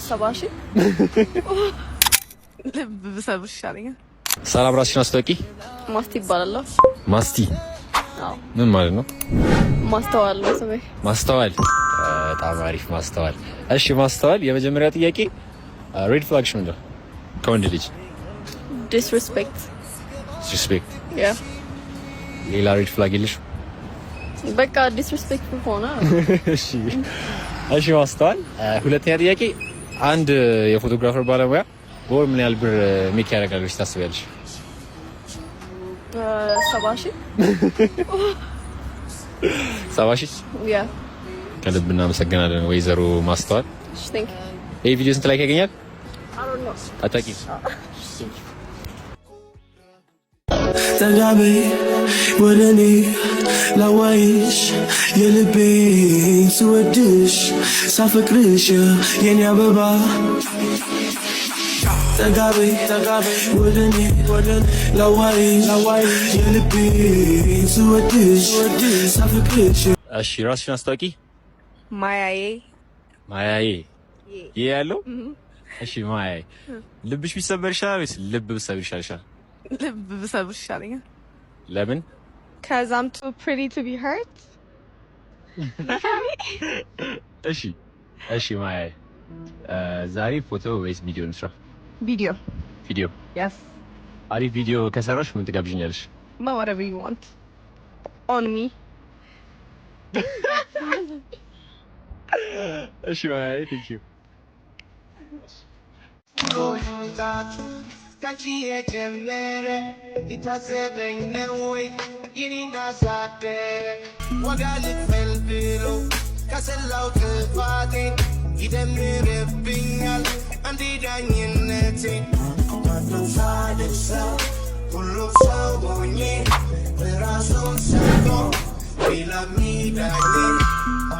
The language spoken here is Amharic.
70 ልብ ብሰብር ይሻለኛል። ሰላም ራስሽን አስተዋውቂ። ማስቲ ይባላል። ማስቲ? አዎ። ምን ማለት ነው? ማስተዋል ነው ስሜ። ማስተዋል? በጣም አሪፍ ማስተዋል። እሺ ማስተዋል፣ የመጀመሪያ ጥያቄ ሬድ ፍላግሽ ምንድን ነው ከወንድ ልጅ? ዲስሪስፔክት። ዲስሪስፔክት? ያ። ሌላ ሬድ ፍላግ የለሽ? በቃ ዲስሪስፔክት ሆነ። እሺ እሺ ማስተዋል፣ ሁለተኛ ጥያቄ አንድ የፎቶግራፈር ባለሙያ በወር ምን ያህል ብር ሜክ ያደርጋል ብለሽ ታስቢያለሽ? 70 70 ያ። ከልብ እናመሰግናለን ወይዘሮ ማስተዋል። ቴንክ ይሄ ቪዲዮ ስንት ላይክ ያገኛል? አታውቂም? ተጋበይ ወደኔ ላዋይሽ የልቤን ስወድሽ ሳፈቅርሽ የኔ አበባ ተጋበይ ወደኔ ላዋይሽ የልቤን ስወድሽ ሳፈቅርሽ። እሺ ራስሽን አስታውቂ። ማያዬ ይሄ ያለው እሺ ማያዬ፣ ልብሽ ቢሰበር ይሻላል ወይስ ልብ ብሰብር ይሻልሻል? ልብ ብሰብር ይሻለኛል። ለምን? Cause I'm too pretty to be hurt. እሺ ማያዬ፣ ዛሬ ፎቶ ወይስ ቪዲዮ እንስራ? ቪዲዮ። Yes. አሪፍ ቪዲዮ ከሰራሽ ምን ትጋብዥኛለሽ? Whatever you want. On me. እሺ ማያዬ፣ thank you. We love me,